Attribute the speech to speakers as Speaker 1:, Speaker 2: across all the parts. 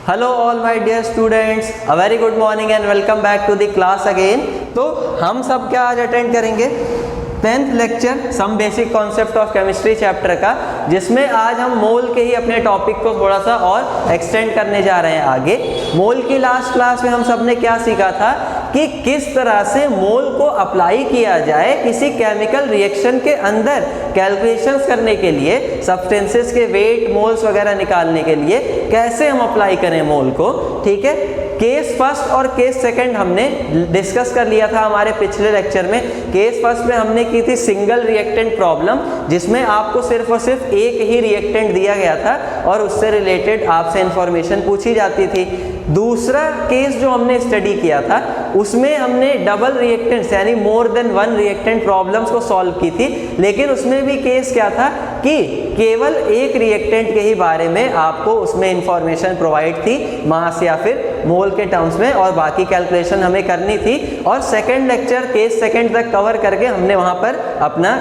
Speaker 1: Hello all my dear students, a very good morning and welcome back to the class again. तो हम सब क्या आज attend करेंगे 10th lecture some basic concept of chemistry chapter का, जिसमें आज हम मोल के ही अपने टॉपिक को थोड़ा सा और एक्सटेंड करने जा रहे हैं आगे। मोल की लास्ट क्लास में हम सब ने क्या सीखा था कि किस तरह से मोल को अप्लाई किया जाए किसी केमिकल रिएक्शन के अंदर कैलकुलेशंस करने के लिए, सब्सटेंसेस के वेट मोल्स वगैरह निकालने के लिए कैसे हम अप्लाई करें मोल को। ठीक है, केस फर्स्ट और केस सेकंड हमने डिस्कस कर लिया था हमारे पिछले लेक्चर में। केस फर्स्ट में हमने की थी सिंगल रिएक्टेंट प्रॉब्लम, जिसमें आपको सिर्फ और सिर्फ एक ही रिएक्टेंट दिया गया था और उससे रिलेटेड आपसे इंफॉर्मेशन पूछी जाती थी। दूसरा केस जो हमने स्टडी किया था उसमें हमने डबल रिएक्टेंट्स यानी more than one reactant problems को सॉल्व की थी, लेकिन उसमें भी केस क्या था कि केवल एक रिएक्टेंट के ही बारे में आपको उसमें इंफॉर्मेशन प्रोवाइड थी, मास या फिर मोल के टर्म्स में, और बाकी कैलकुलेशन हमें करनी थी। और सेकंड लेक्चर केस सेकंड तक कवर करके हमने वहां पर अपना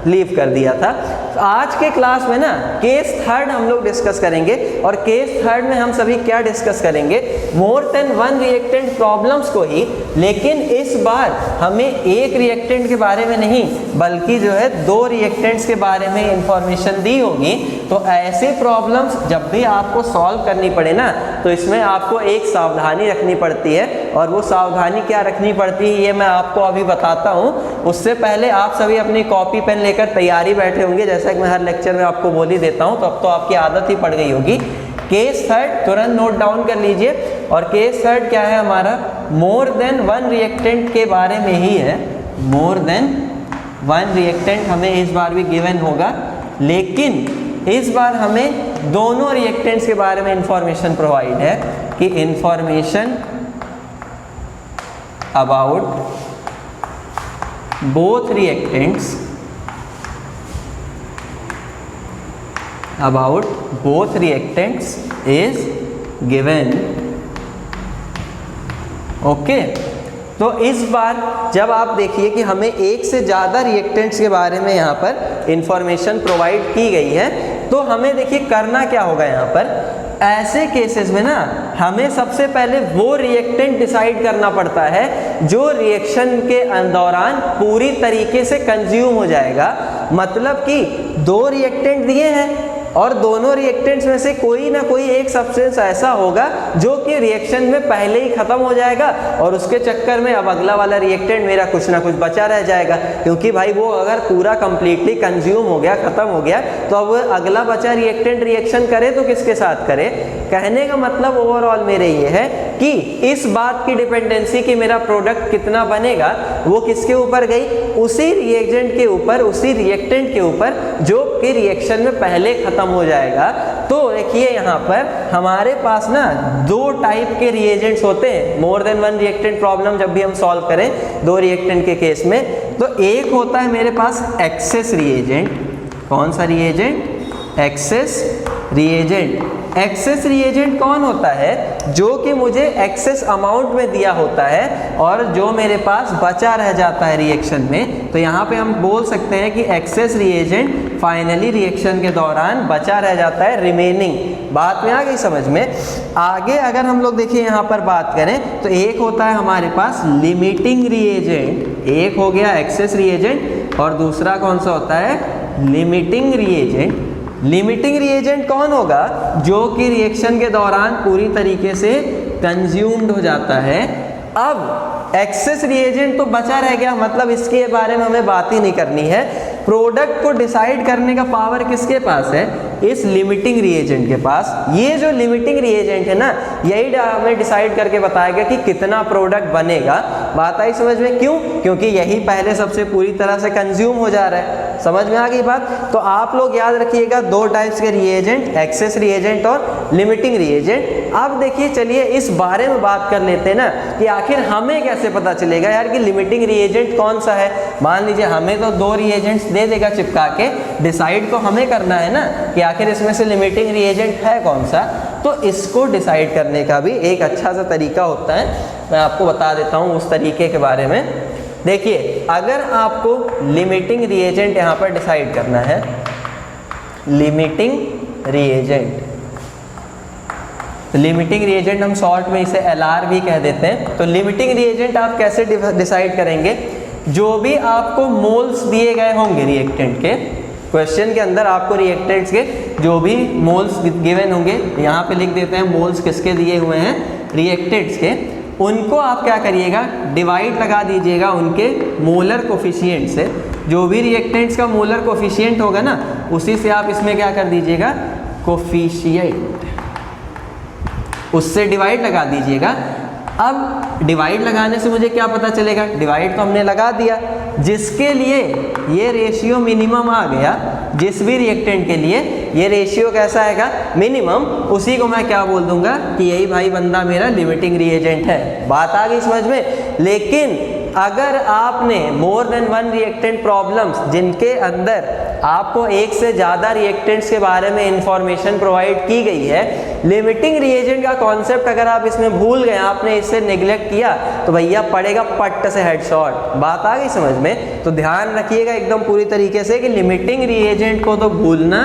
Speaker 1: लीव कर दिया था। तो आज के क्लास में ना केस थर्ड हम लोग डिस्कस करेंगे, और केस थर्ड में हम सभी क्या डिस्कस करेंगे, more than one reactant problems को ही, लेकिन इस बार हमें एक रिएक्टेंट के बारे में नहीं बल्कि जो है दो रिएक्टेंट्स के बारे में इंफॉर्मेशन दी होगी। तो ऐसे प्रॉब्लम्स जब भी आपको सॉल्व करनी पड़े ना, तो इसमें आपको एक सावधानी रखनी पड़ती है, और वो सावधानी क्या रखनी पड़ती है ये मैं आपको अभी बताता हूँ। उससे पहले आप सभी अपनी कॉपी पेन लेकर तैयारी बैठे होंगे, जैसा कि मैं हर लेक्चर में आपको बोल ही देता हूँ, तो अब तो आपकी आदत ही पड़ गई होगी। केस थर्ड तुरंत नोट डाउन कर लीजिए, और केस थर्ड क्या है हमारा, मोर देन वन रिएक्टेंट के बारे में ही है। मोर देन वन रिएक्टेंट हमें इस बार भी गिवन होगा, लेकिन इस बार हमें दोनों रिएक्टेंट्स के बारे में इंफॉर्मेशन प्रोवाइड है कि information about both reactants is given। Okay, तो इस बार जब आप देखिए कि हमें एक से ज़्यादा रिएक्टेंट्स के बारे में यहाँ पर इंफॉर्मेशन प्रोवाइड की गई है, तो हमें देखिए करना क्या होगा यहाँ पर। ऐसे केसेस में ना हमें सबसे पहले वो रिएक्टेंट डिसाइड करना पड़ता है जो रिएक्शन के दौरान पूरी तरीके से कंज्यूम हो जाएगा। मतलब कि दो रिएक्टेंट दिए हैं और दोनों रिएक्टेंट्स में से कोई ना कोई एक सब्सटेंस ऐसा होगा जो कि रिएक्शन में पहले ही खत्म हो जाएगा, और उसके चक्कर में अब अगला वाला रिएक्टेंट मेरा कुछ ना कुछ बचा रह जाएगा, क्योंकि भाई वो अगर पूरा कंप्लीटली कंज्यूम हो गया, खत्म हो गया, तो अब अगला बचा रिएक्टेंट रिएक्शन करे तो किसके साथ करे। कहने का मतलब ओवरऑल मेरे ये है कि इस बात की डिपेंडेंसी कि मेरा प्रोडक्ट कितना बनेगा वो किसके ऊपर गई, उसी रिएजेंट के ऊपर, उसी रिएक्टेंट के ऊपर जो कि रिएक्शन में पहले खत्म हो जाएगा। तो देखिए यहाँ पर हमारे पास ना दो टाइप के रिएजेंट्स होते हैं more than one reactant problem जब भी हम सॉल्व करें दो रिएक्टेंट के केस में। तो एक होता है मेरे पास एक्सेस रिएजेंट। कौन सा reagent? Access reagent. Access reagent कौन होता है? जो कि मुझे एक्सेस अमाउंट में दिया होता है और जो मेरे पास बचा रह जाता है रिएक्शन में। तो यहाँ पे हम बोल सकते हैं कि एक्सेस रिएजेंट फाइनली रिएक्शन के दौरान बचा रह जाता है, रिमेनिंग। बात में आ गई समझ में? आगे अगर हम लोग देखिए यहाँ पर बात करें तो एक होता है हमारे पास लिमिटिंग रिएजेंट। एक हो गया एक्सेस रिएजेंट और दूसरा कौन सा होता है? Limiting reagent. लिमिटिंग रिएजेंट कौन होगा? जो कि रिएक्शन के दौरान पूरी तरीके से कंज्यूम्ड हो जाता है। अब एक्सेस रिएजेंट तो बचा रह गया, मतलब इसके बारे में हमें बात ही नहीं करनी है। प्रोडक्ट को डिसाइड करने का पावर किसके पास है? इस लिमिटिंग रिएजेंट के पास। ये जो लिमिटिंग रिएजेंट है ना, यही हमें डिसाइड करके बताएगा कि कितना प्रोडक्ट बनेगा। बात आई समझ में? क्यों? क्योंकि यही पहले सबसे पूरी तरह से कंज्यूम हो जा रहा है। समझ में आ गई बात? तो आप लोग याद रखिएगा दो टाइप्स के रिएजेंट, एक्सेस रिएजेंट और लिमिटिंग रिएजेंट। अब देखिए चलिए इस बारे में बात कर लेते हैं ना कि आखिर हमें कैसे पता चलेगा यार कि लिमिटिंग रिएजेंट कौन सा है। मान लीजिए हमें तो दो रिएजेंट्स दे देगा चिपका के, डिसाइड तो हमें करना है ना कि आखिर इसमें से लिमिटिंग रिएजेंट है कौन सा। तो इसको डिसाइड करने का भी एक अच्छा सा तरीका होता है, मैं आपको बता देता हूँ उस तरीके के बारे में। देखिए अगर आपको लिमिटिंग रिएजेंट यहाँ पर डिसाइड करना है, लिमिटिंग रिएजेंट लिमिटिंग रिएजेंट हम शॉर्ट में इसे LR भी कह देते हैं। तो लिमिटिंग रिएजेंट आप कैसे डिसाइड करेंगे, जो भी आपको मोल्स दिए गए होंगे रिएक्टेंट के, क्वेश्चन के अंदर आपको रिएक्टेंट्स के जो भी मोल्स गिवन होंगे, यहाँ पे लिख देते हैं मोल्स किसके दिए हुए हैं, रिएक्टेंट्स के, उनको आप क्या करिएगा, डिवाइड लगा दीजिएगा उनके मोलर कोफिशिएंट से। जो भी रिएक्टेंट्स का मोलर कोफिशिएंट होगा ना, उसी से आप इसमें क्या कर दीजिएगा, कोफिशिएंट, उससे डिवाइड लगा दीजिएगा। अब डिवाइड लगाने से मुझे क्या पता चलेगा, डिवाइड तो हमने लगा दिया, जिसके लिए ये रेशियो मिनिमम आ गया, जिस भी रिएक्टेंट के लिए ये रेशियो कैसा आएगा, मिनिमम, उसी को मैं क्या बोल दूंगा कि यही भाई बंदा मेरा लिमिटिंग रिएजेंट है। बात आ गई समझ में। लेकिन अगर आपने more than one reactant problems जिनके अंदर आपको एक से ज़्यादा रिएक्टेंट्स के बारे में इंफॉर्मेशन प्रोवाइड की गई है, लिमिटिंग रिएजेंट का कॉन्सेप्ट अगर आप इसमें भूल गए, आपने इससे नेग्लेक्ट किया, तो भैया पड़ेगा पट्ट से हेडशॉट। बात आ गई समझ में। तो ध्यान रखिएगा एकदम पूरी तरीके से कि लिमिटिंग रिएजेंट को तो भूलना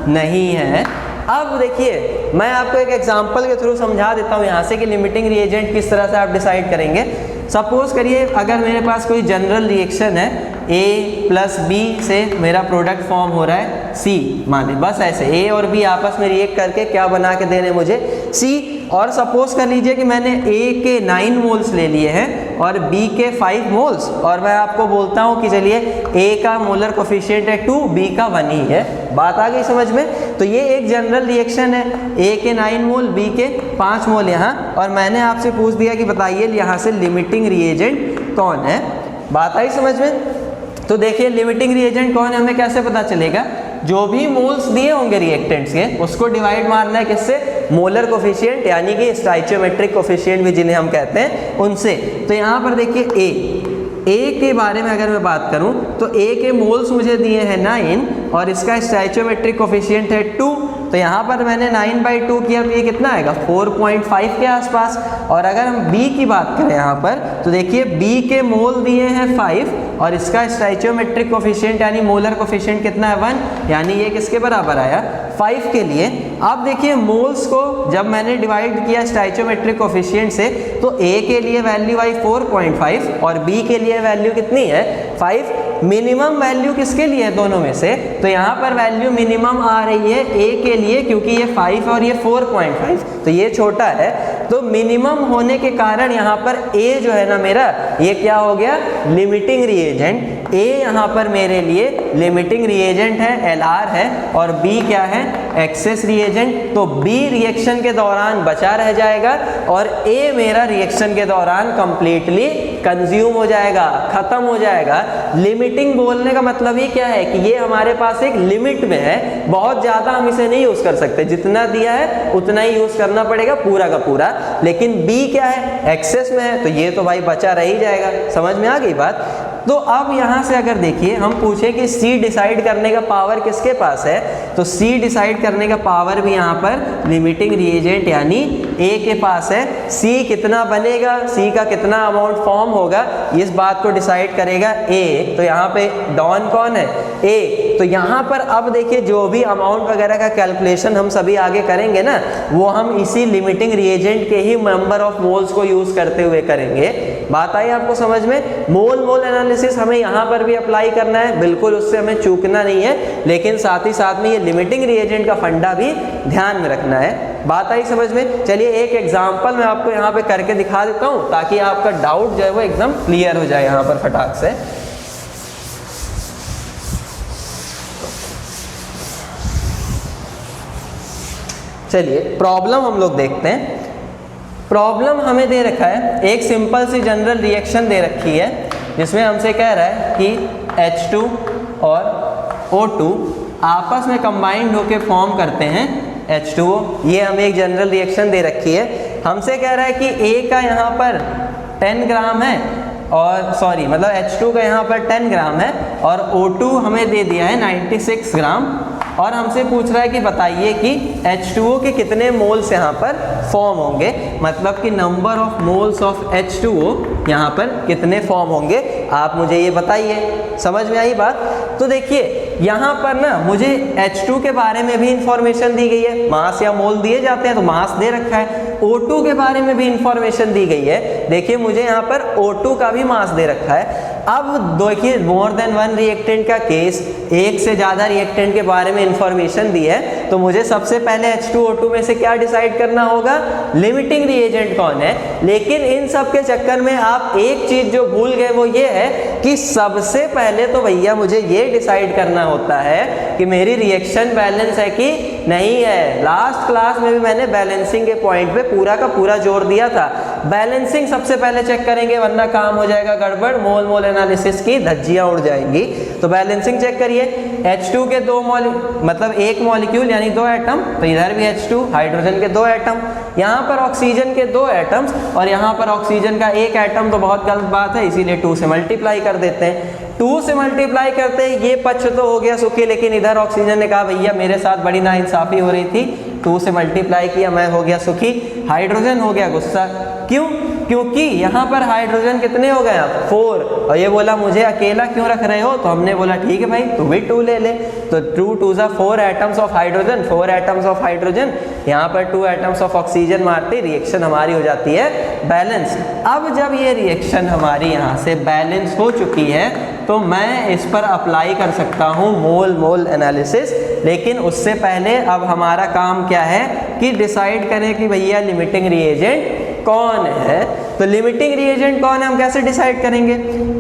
Speaker 1: नहीं है। अब देखिए मैं आपको एक एग्जांपल के थ्रू समझा देता हूँ यहाँ से कि लिमिटिंग रिएजेंट किस तरह से आप डिसाइड करेंगे। सपोज करिए अगर मेरे पास कोई जनरल रिएक्शन है, A प्लस B से मेरा प्रोडक्ट फॉर्म हो रहा है C, माने बस ऐसे A और B आपस में रिएक्ट करके क्या बना के दे रहे हैं मुझे, C। और सपोज कर लीजिए कि मैंने A के 9 मोल्स ले लिए हैं और B के 5 मोल्स, और मैं आपको बोलता हूँ कि चलिए A का मोलर कोफिशिएंट है 2, B का 1 ही है। बात आ गई समझ में। तो ये एक जनरल रिएक्शन है, A के 9 मोल, B के 5 मोल यहाँ, और मैंने आपसे पूछ दिया कि बताइए यहाँ से लिमिटिंग रिएजेंट कौन है। बात आई समझ में। तो देखिए लिमिटिंग रिएजेंट कौन है हमें कैसे पता चलेगा, जो भी मोल्स दिए होंगे रिएक्टेंट्स के उसको डिवाइड मारना है किससे, मोलर कोफिशिएंट यानी कि स्टाइचियोमेट्रिक कोफिशिएंट भी जिन्हें हम कहते हैं उनसे। तो यहाँ पर देखिए A के बारे में अगर मैं बात करूं तो A के मोल्स मुझे दिए हैं 9 और इसका स्टाइचियोमेट्रिक कोफिशिएंट है 2। तो यहाँ पर मैंने 9/2 किया तो ये कितना आएगा, 4.5 के आसपास। और अगर हम B की बात करें यहाँ पर तो देखिए B के मोल दिए हैं 5 और इसका स्टाइचियोमेट्रिक कोफिशिएंट यानी मोलर कोफिशिएंट कितना है, 1, यानी ये किसके बराबर आया, 5 के लिए। अब देखिए मोल्स को जब मैंने डिवाइड किया स्टाइचियोमेट्रिक कोफिशिएंट से, तो A के लिए वैल्यू आई 4.5 और B के लिए वैल्यू कितनी है, 5। मिनिमम वैल्यू किसके लिए है दोनों में से, तो यहाँ पर वैल्यू मिनिमम आ रही है A के लिए, क्योंकि ये 5 और ये 4.5, तो ये छोटा है। तो मिनिमम होने के कारण यहाँ पर A जो है ना मेरा, ये क्या हो गया, लिमिटिंग रिएजेंट। A यहाँ पर मेरे लिए लिमिटिंग रिएजेंट है, LR है, और B क्या है, एक्सेस रिएजेंट। तो B रिएक्शन के दौरान बचा रह जाएगा और A मेरा रिएक्शन के दौरान कंप्लीटली कंज्यूम हो जाएगा, खत्म हो जाएगा। लिमिटिंग बोलने का मतलब ही क्या है कि ये हमारे पास एक लिमिट में है, बहुत ज़्यादा हम इसे नहीं यूज़ कर सकते, जितना दिया है उतना ही यूज़ करना पड़ेगा पूरा का पूरा। लेकिन B क्या है, एक्सेस में है, तो ये तो भाई बचा रह ही जाएगा। समझ में आ गई बात। तो अब यहाँ से अगर देखिए हम पूछे कि C डिसाइड करने का पावर किसके पास है, तो C डिसाइड करने का पावर भी यहाँ पर लिमिटिंग रिएजेंट यानी A के पास है। C कितना बनेगा, C का कितना अमाउंट फॉर्म होगा, इस बात को डिसाइड करेगा A। तो यहाँ पे डॉन कौन है, A। तो यहाँ पर अब देखिए जो भी अमाउंट वगैरह का कैलकुलेशन हम सभी आगे करेंगे ना, वो हम इसी लिमिटिंग रिएजेंट के ही नंबर ऑफ मोल्स को यूज़ करते हुए करेंगे। बात आई आपको समझ में। मोल मोल एनालिसिस हमें यहाँ पर भी अप्लाई करना है, बिल्कुल उससे हमें चूकना नहीं है, लेकिन साथ ही साथ में ये लिमिटिंग रिएजेंट का फंडा भी ध्यान में रखना है। बात आई समझ में। चलिए एक एग्जांपल मैं आपको यहाँ पे करके दिखा देता हूँ ताकि आपका डाउट जो है वो एकदम क्लियर हो जाए यहाँ पर फटाक से। चलिए प्रॉब्लम हम लोग देखते हैं। प्रॉब्लम हमें दे रखा है, एक सिंपल सी जनरल रिएक्शन दे रखी है जिसमें हमसे कह रहा है कि H2 और O2 आपस में कंबाइंड होके फॉर्म करते हैं H2O। ये हमें एक जनरल रिएक्शन दे रखी है। हमसे कह रहा है कि A का यहाँ पर 10 ग्राम है और सॉरी मतलब H2 का यहाँ पर 10 ग्राम है और O2 हमें दे दिया है 96 ग्राम, और हमसे पूछ रहा है कि बताइए कि H2O के कितने मोल्स यहाँ पर फॉर्म होंगे, मतलब कि number of moles of H2O यहाँ पर कितने फॉर्म होंगे, आप मुझे ये बताइए। समझ में आई बात। तो देखिए यहाँ पर ना मुझे H2 के बारे में भी इंफॉर्मेशन दी गई है, मास या मोल दिए जाते हैं तो मास दे रखा है। O2 के बारे में भी इंफॉर्मेशन दी गई है, देखिए मुझे यहाँ पर O2 का भी मास दे रखा है। अब देखिए मोर देन वन रिएक्टेंट का केस, एक से ज़्यादा रिएक्टेंट के बारे में इंफॉर्मेशन दी है, तो मुझे सबसे पहले H2O2 में से क्या डिसाइड करना होगा, लिमिटिंग रिएजेंट कौन है। लेकिन इन सब के चक्कर में आप एक चीज़ जो भूल गए वो ये है कि सबसे पहले तो भैया मुझे ये डिसाइड करना होता है कि मेरी रिएक्शन बैलेंस है कि नहीं है। लास्ट क्लास में भी मैंने बैलेंसिंग के पॉइंट पे पूरा का पूरा जोर दिया था। बैलेंसिंग सबसे पहले चेक करेंगे वरना काम हो जाएगा गड़बड़, मोल मोल एनालिसिस की धज्जियां उड़ जाएंगी। तो बैलेंसिंग चेक करिए, H2 के मतलब एक मॉलिक्यूल यानी 2 एटम, तो इधर भी H2, हाइड्रोजन के 2 एटम, यहाँ पर ऑक्सीजन के 2 एटम्स और यहाँ पर ऑक्सीजन का 1 एटम, तो बहुत गलत बात है, इसीलिए 2 से मल्टीप्लाई कर देते हैं। 2 से मल्टीप्लाई करते हैं, ये पक्ष तो हो गया सुखी, लेकिन इधर ऑक्सीजन ने कहा भैया मेरे साथ बड़ी नाइंसाफी हो रही थी, 2 से मल्टीप्लाई किया, मैं हो गया सुखी। हाइड्रोजन हो गया गुस्सा, क्यों? क्योंकि यहाँ पर हाइड्रोजन कितने हो गए आप, 4, और ये बोला मुझे अकेला क्यों रख रहे हो, तो हमने बोला ठीक है भाई तू भी 2 ले ले। तो 2 2 4 atoms of hydrogen, 4 atoms of hydrogen, यहाँ पर 2 एटम्स ऑफ ऑक्सीजन मारते रिएक्शन हमारी हो जाती है बैलेंस। अब जब ये रिएक्शन हमारी यहाँ से बैलेंस हो चुकी है तो मैं इस पर अप्लाई कर सकता हूँ मोल मोल एनालिसिस। लेकिन उससे पहले अब हमारा काम क्या है कि डिसाइड करें कि भैया लिमिटिंग रिएजेंट कौन है। तो लिमिटिंग रिएजेंट कौन है हम कैसे डिसाइड करेंगे,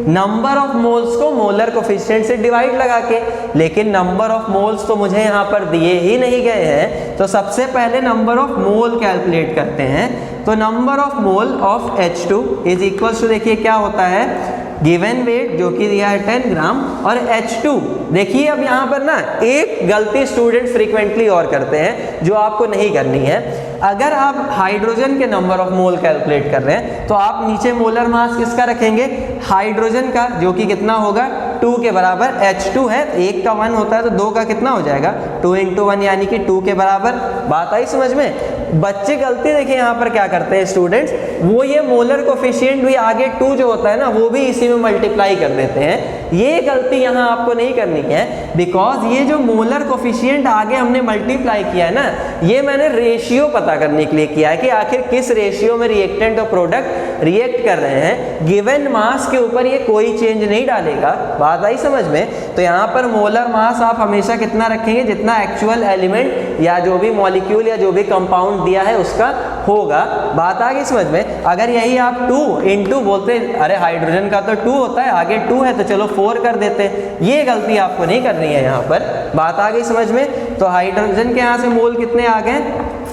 Speaker 1: नंबर ऑफ मोल्स को मोलर कोफिशिएंट से डिवाइड लगा के। लेकिन नंबर ऑफ मोल्स तो मुझे यहाँ पर दिए ही नहीं गए हैं, तो सबसे पहले नंबर ऑफ मोल कैलकुलेट करते हैं। तो number of mole of H2 is equals to, देखिए क्या होता है, गिवन वेट जो कि दिया है 10 ग्राम, और H2 देखिए अब यहाँ पर ना एक गलती स्टूडेंट फ्रीक्वेंटली और करते हैं जो आपको नहीं करनी है। अगर आप हाइड्रोजन के नंबर ऑफ मोल कैलकुलेट कर रहे हैं तो आप नीचे मोलर मास किसका रखेंगे, हाइड्रोजन का, जो कि कितना होगा 2 के बराबर। H2 है, 1 का 1 होता है तो 2 का कितना हो जाएगा, 2 × 1 यानी कि 2 के बराबर। बात आई समझ में? बच्चे गलती देखिए यहाँ पर क्या करते हैं स्टूडेंट्स, वो ये मोलर कोफिशिएंट भी आगे 2 जो होता है ना वो भी इसी में मल्टीप्लाई कर देते हैं। ये गलती यहाँ आपको नहीं करनी है, बिकॉज ये जो मोलर कोफिशिएंट आगे हमने मल्टीप्लाई किया है ना, ये मैंने रेशियो पता करने के लिए किया है कि आखिर किस रेशियो में रिएक्टेंट और प्रोडक्ट रिएक्ट कर रहे हैं। गिवन मास के ऊपर ये कोई चेंज नहीं डालेगा। बात आई समझ में? तो यहाँ पर मोलर मास आप हमेशा कितना रखेंगे, जितना एक्चुअल एलिमेंट या जो भी मॉलिक्यूल या जो भी कंपाउंड दिया है उसका होगा। बात आ गई समझ में? अगर यही आप 2 × बोलते, अरे हाइड्रोजन का तो 2 होता है, आगे 2 है तो चलो 4 कर देते हैं, ये गलती आपको नहीं करनी है यहाँ पर। बात आ गई समझ में? तो हाइड्रोजन के यहाँ से मोल कितने आ गए,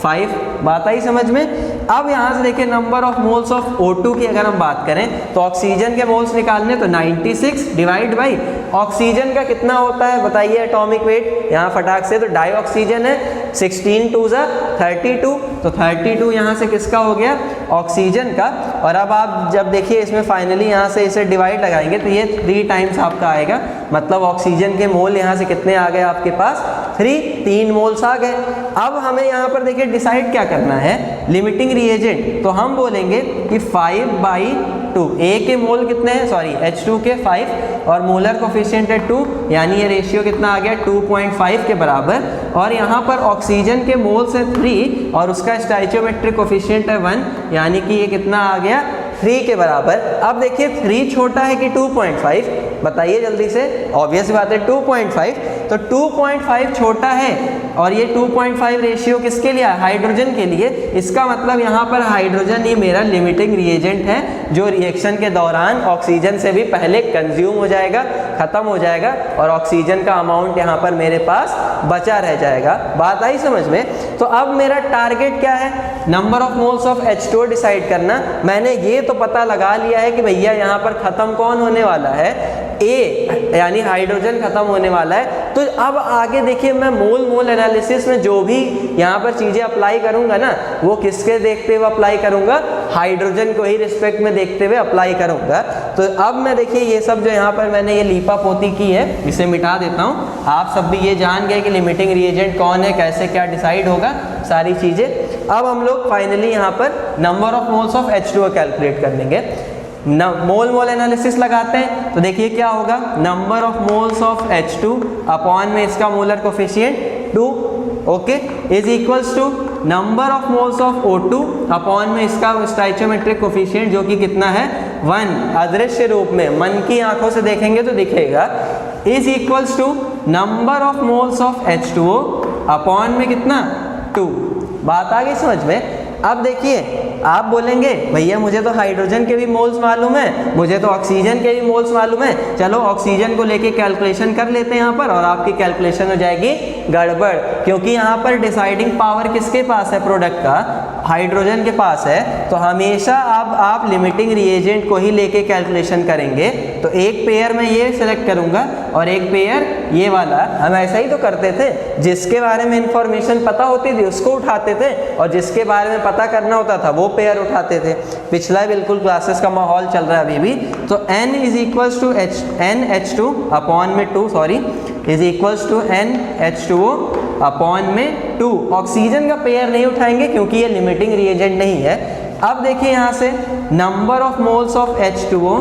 Speaker 1: 5। बात आई समझ में? अब यहाँ से देखिए number of moles of O2 की अगर हम बात करें तो ऑक्सीजन के मोल्स निकालने तो 96 डिवाइड बाई ऑक्सीजन का कितना होता है बताइए एटॉमिक वेट, यहाँ फटाक से, तो डाई ऑक्सीजन है, 16 2 32, तो 32 यहाँ से किसका हो गया, ऑक्सीजन का। और अब आप जब देखिए इसमें फाइनली यहाँ से इसे डिवाइड लगाएंगे तो ये 3 टाइम्स आपका आएगा, मतलब ऑक्सीजन के मोल यहाँ से कितने आ गए आपके पास, 3 मोल्स आ गए। अब हमें यहाँ पर देखिए डिसाइड क्या करना है, लिमिटिंग रिएजेंट। तो हम बोलेंगे कि 5/2, A के मोल कितने हैं, सॉरी H2 के 5 और मोलर कोफिशिएंट है 2, यानी ये रेशियो कितना आ गया 2.5 के बराबर। और यहाँ पर ऑक्सीजन के मोल्स है 3 और उसका स्टोइचियोमेट्रिक कोफिशिएंट है 1, यानी कि ये कितना आ गया 3 के बराबर। अब देखिए 3 छोटा है कि 2.5, बताइए जल्दी से, ऑब्वियस बात है 2.5, तो 2.5 छोटा है और ये 2.5 रेशियो किसके लिए, हाइड्रोजन के लिए। इसका मतलब यहाँ पर हाइड्रोजन ही मेरा लिमिटिंग रिएजेंट है जो रिएक्शन के दौरान ऑक्सीजन से भी पहले कंज्यूम हो जाएगा, खत्म हो जाएगा और ऑक्सीजन का अमाउंट यहाँ पर मेरे पास बचा रह जाएगा। बात आई समझ में? तो अब मेरा टारगेट क्या है, number of moles of H2 decide करना। मैंने ये तो पता लगा लिया है कि भैया यहाँ पर खत्म कौन होने वाला है, A यानी हाइड्रोजन खत्म होने वाला है। तो अब आगे देखिए मैं मोल एनालिसिस में जो भी यहाँ पर चीज़ें अप्लाई करूँगा ना, वो किसके देखते हुए अप्लाई करूँगा, हाइड्रोजन को ही रिस्पेक्ट में देखते हुए अप्लाई करूँगा। तो अब मैं देखिए ये सब जो यहाँ पर मैंने ये लीपा पोती की है इसे मिटा देता हूँ। आप सब भी ये जान गए कि लिमिटिंग रिएजेंट कौन है, कैसे क्या डिसाइड होगा, सारी चीज़ें। अब हम लोग फाइनली यहाँ पर number of moles of H2O calculate कर लेंगे। मोल मोल एनालिसिस लगाते हैं तो देखिए क्या होगा, number of moles of H2 upon में इसका molar coefficient 2, okay, is equals to number of moles of O2 upon में इसका स्टोइचियोमेट्रिक कोफिशिएंट जो कि कितना है 1, अदृश्य रूप में मन की आंखों से देखेंगे तो दिखेगा, is equals to number of moles of H2O upon में कितना 2। बात आ गई समझ में। अब देखिए आप बोलेंगे भैया मुझे तो हाइड्रोजन के भी मोल्स मालूम है, मुझे तो ऑक्सीजन के भी मोल्स मालूम है, चलो ऑक्सीजन को लेके कैलकुलेशन कर लेते हैं यहाँ पर, और आपकी कैलकुलेशन हो जाएगी गड़बड़, क्योंकि यहाँ पर डिसाइडिंग पावर किसके पास है प्रोडक्ट का, हाइड्रोजन के पास है। तो हमेशा अब आप लिमिटिंग रिएजेंट को ही लेके कैलकुलेशन करेंगे। तो एक पेयर में ये सेलेक्ट करूंगा और एक पेयर ये वाला। हम ऐसा ही तो करते थे, जिसके बारे में इंफॉर्मेशन पता होती थी उसको उठाते थे, और जिसके बारे में पता करना होता था वो पेयर उठाते थे। पिछला बिल्कुल क्लासेस का माहौल चल रहा है अभी भी। तो n is equals to NH2 upon में 2, sorry, is equals to NH2O upon में 2। ऑक्सीजन का पेयर नहीं उठाएंगे क्योंकि ये लिमिटिंग रिएजेंट नहीं है। अब देखिए यहाँ से number of moles of H2O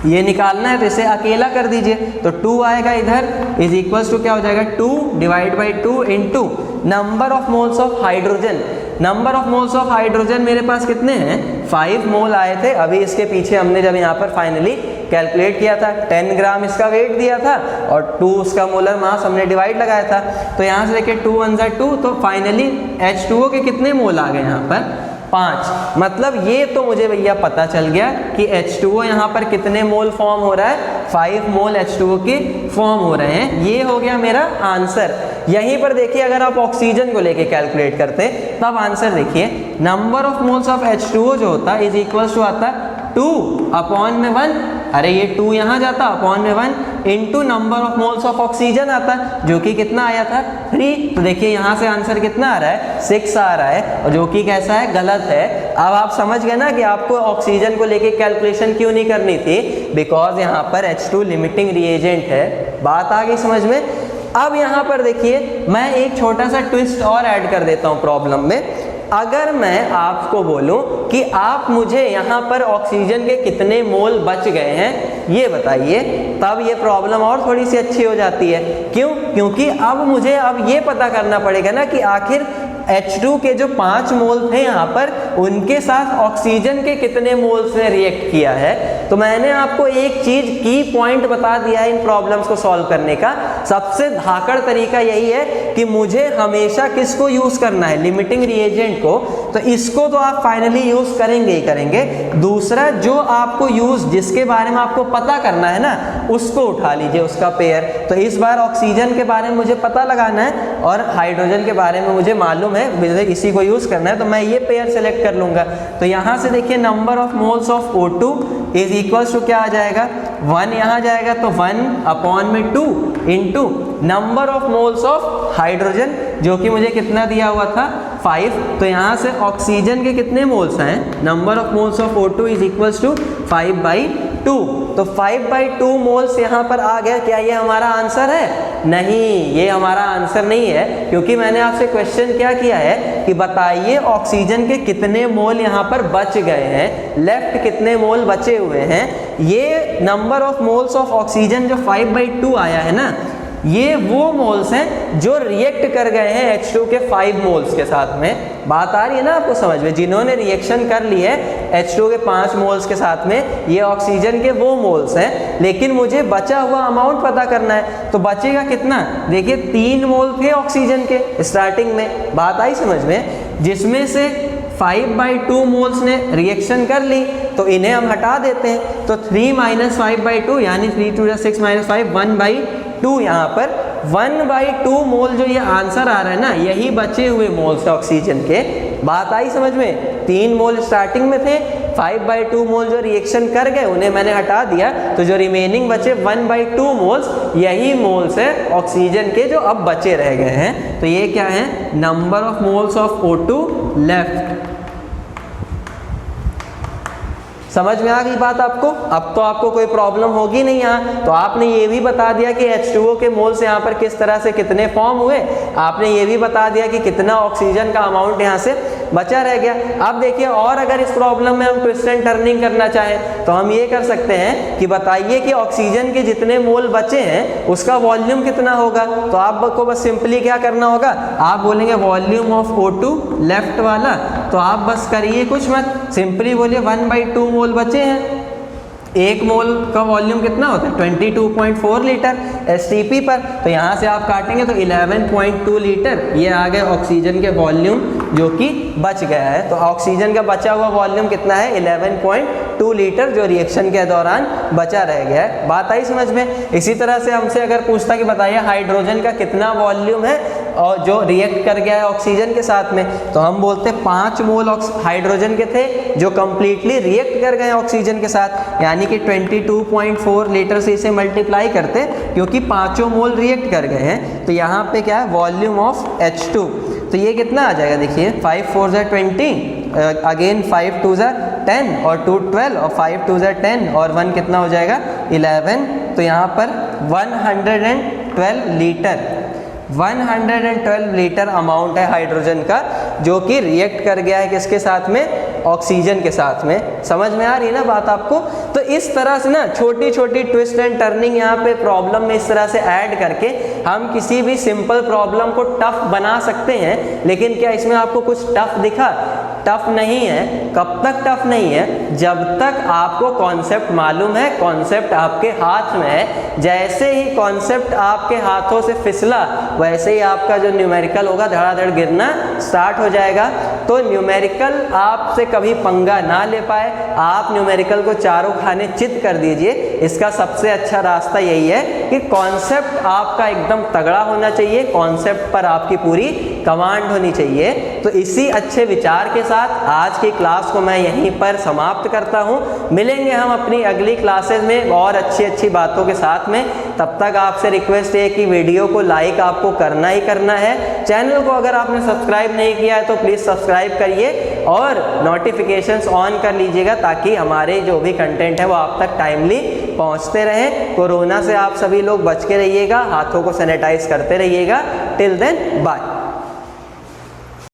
Speaker 1: ये निकालना है तो इसे अकेला कर दीजिए, तो 2 आएगा इधर, इज इक्वल्स टू क्या हो जाएगा 2 divide by 2 into number of moles of hydrogen. Number of moles of hydrogen मेरे पास कितने हैं, 5 मोल आए थे। अभी इसके पीछे हमने जब यहाँ पर फाइनली कैलकुलेट किया था 10 ग्राम इसका वेट दिया था और 2 उसका मोलर मास हमने डिवाइड लगाया था। तो यहाँ से देखिए 2 1 2, तो फाइनली H2O के कितने मोल आ गए यहाँ पर 5। मतलब ये तो मुझे भैया पता चल गया कि H2O यहाँ पर कितने मोल फॉर्म हो रहा है, 5 मोल H2O के फॉर्म हो रहे हैं। ये हो गया मेरा आंसर। यहीं पर देखिए अगर आप ऑक्सीजन को लेके कैलकुलेट करते तब आंसर देखिए, number of moles of H2O जो होता है इज इक्वल्स टू आता 2 अपॉन में 1, अरे ये 2 यहाँ जाता अपॉन में 1 into number of moles of oxygen आता जो कि कितना आया था 3। तो देखिए यहाँ से आंसर कितना आ रहा है 6 आ रहा है, और जो कि कैसा है गलत है। अब आप समझ गए ना कि आपको ऑक्सीजन को लेके कैलकुलेशन क्यों नहीं करनी थी, बिकॉज यहाँ पर H2 लिमिटिंग रिएजेंट है। बात आ गई समझ में। अब यहाँ पर देखिए मैं एक छोटा सा ट्विस्ट और ऐड कर देता हूँ प्रॉब्लम में। अगर मैं आपको बोलूं कि आप मुझे यहाँ पर ऑक्सीजन के कितने मोल बच गए हैं ये बताइए, तब ये प्रॉब्लम और थोड़ी सी अच्छी हो जाती है। क्यों? क्योंकि अब मुझे अब ये पता करना पड़ेगा ना कि आखिर H2 के जो 5 मोल थे यहाँ पर उनके साथ ऑक्सीजन के कितने मोल्स ने रिएक्ट किया है। तो मैंने आपको एक चीज की पॉइंट बता दिया है इन प्रॉब्लम्स को सॉल्व करने का। सबसे धाकड़ तरीका यही है कि मुझे हमेशा किसको यूज करना है, लिमिटिंग रिएजेंट को। तो इसको तो आप फाइनली यूज करेंगे ही करेंगे। दूसरा जो आपको यूज जिसके बारे में आपको पता करना है ना उसको उठा लीजिए, उसका पेयर। तो इस बार ऑक्सीजन के बारे में मुझे पता लगाना है और हाइड्रोजन के बारे में मुझे मालूम है, मुझे इसी को यूज करना है, तो मैं ये पेयर सेलेक्ट कर लूंगा। तो यहाँ से देखिए number of moles of O2 is equals to क्या आ जाएगा 1 यहाँ जाएगा, तो 1 अपॉन में 2 into number of moles of hydrogen जो कि मुझे कितना दिया हुआ था 5। तो यहाँ से ऑक्सीजन के कितने मोल्स हैं, number of moles of O2 is equals to 5/2। तो 5/2 मोल्स यहाँ पर आ गया। क्या ये हमारा आंसर है? नहीं, ये हमारा आंसर नहीं है, क्योंकि मैंने आपसे क्वेश्चन क्या किया है कि बताइए ऑक्सीजन के कितने मोल यहाँ पर बच गए हैं, लेफ्ट कितने मोल बचे हुए हैं। ये number of moles of oxygen जो 5/2 आया है ना, ये वो मोल्स हैं जो रिएक्ट कर गए हैं H2 के 5 मोल्स के साथ में। बात आ रही है ना आपको समझ में, जिन्होंने रिएक्शन कर ली है H2 के 5 मोल्स के साथ में, ये ऑक्सीजन के वो मोल्स हैं। लेकिन मुझे बचा हुआ अमाउंट पता करना है, तो बचेगा कितना, देखिए 3 मोल थे ऑक्सीजन के स्टार्टिंग में। बात आई समझ में, जिसमें से 5/2 मोल्स ने रिएक्शन कर ली, तो इन्हें हम हटा देते हैं। तो 3 - 5/2 यानी 3 2 6 - 5 1/2 यहाँ पर 1/2 मोल जो ये आंसर आ रहा है ना, यही बचे हुए मोल्स ऑक्सीजन के। बात आई समझ में, 3 मोल स्टार्टिंग में थे, 5/2 मोल जो रिएक्शन कर गए उन्हें मैंने हटा दिया, तो जो रिमेनिंग बचे 1/2 मोल्स, यही मोल्स है ऑक्सीजन के जो अब बचे रह गए हैं। तो ये क्या है, number of moles of O2 left. समझ में आ गई बात आपको? अब तो आपको कोई प्रॉब्लम होगी नहीं यहाँ। तो आपने ये भी बता दिया कि H2O के मोल्स यहाँ पर किस तरह से कितने फॉर्म हुए, आपने ये भी बता दिया कि कितना ऑक्सीजन का अमाउंट यहाँ से बचा रह गया। अब देखिए और अगर इस प्रॉब्लम में हम ट्विस्ट एंड टर्निंग करना चाहें तो हम ये कर सकते हैं कि बताइए कि ऑक्सीजन के जितने मोल बचे हैं उसका वॉल्यूम कितना होगा। तो आपको बस सिंपली क्या करना होगा, आप बोलेंगे वॉल्यूम ऑफ O2 लेफ्ट वाला, तो आप बस करिए कुछ मत, सिंपली बोलिए 1/2 मोल बचे हैं। एक मोल का वॉल्यूम कितना होता है 22.4 लीटर STP पर, तो यहाँ से आप काटेंगे तो 11.2 लीटर ये आ गए ऑक्सीजन के वॉल्यूम जो कि बच गया है। तो ऑक्सीजन का बचा हुआ वॉल्यूम कितना है 11.2 लीटर जो रिएक्शन के दौरान बचा रह गया है। बात आई समझ में। इसी तरह से हमसे अगर पूछता कि बताइए हाइड्रोजन का कितना वॉल्यूम है और जो रिएक्ट कर गया है ऑक्सीजन के साथ में, तो हम बोलते 5 मोल हाइड्रोजन के थे जो कंप्लीटली रिएक्ट कर गए ऑक्सीजन के साथ, यानी कि 22.4 लीटर से इसे मल्टीप्लाई करते क्योंकि 5 मोल रिएक्ट कर गए हैं। तो यहाँ पे क्या है वॉल्यूम ऑफ H2, तो ये कितना आ जाएगा देखिए 5 4 ज़ा 20, अगेन 5 2 ज़ा 10 और 2 12 और 5 2 ज़ा 10 और 1 कितना हो जाएगा 11। तो यहाँ पर 112 लीटर 112 लीटर अमाउंट है हाइड्रोजन का जो कि रिएक्ट कर गया है किसके साथ में, ऑक्सीजन के साथ में। समझ में आ रही है ना बात आपको। तो इस तरह से ना छोटी छोटी ट्विस्ट एंड टर्निंग यहाँ पे प्रॉब्लम में इस तरह से ऐड करके हम किसी भी सिंपल प्रॉब्लम को टफ बना सकते हैं। लेकिन क्या इसमें आपको कुछ टफ दिखा? टफ नहीं है। कब तक टफ नहीं है? जब तक आपको कॉन्सेप्ट मालूम है, कॉन्सेप्ट आपके हाथ में है। जैसे ही कॉन्सेप्ट आपके हाथों से फिसला वैसे ही आपका जो न्यूमेरिकल होगा धड़ाधड़ गिरना स्टार्ट हो जाएगा। तो न्यूमेरिकल आपसे कभी पंगा ना ले पाए, आप न्यूमेरिकल को चारों खाने चित कर दीजिए। इसका सबसे अच्छा रास्ता यही है कि कॉन्सेप्ट आपका एकदम तगड़ा होना चाहिए, कॉन्सेप्ट पर आपकी पूरी कमांड होनी चाहिए। तो इसी अच्छे विचार के साथ आज की क्लास को मैं यहीं पर समाप्त करता हूं। मिलेंगे हम अपनी अगली क्लासेस में और अच्छी अच्छी बातों के साथ में। तब तक आपसे रिक्वेस्ट है कि वीडियो को लाइक आपको करना ही करना है। चैनल को अगर आपने सब्सक्राइब नहीं किया है तो प्लीज़ सब्सक्राइब करिए और नोटिफिकेशंस ऑन कर लीजिएगा ताकि हमारे जो भी कंटेंट है वो आप तक टाइमली पहुंचते रहें। कोरोना से आप सभी लोग बच के रहिएगा, हाथों को सैनिटाइज करते रहिएगा। Till then bye.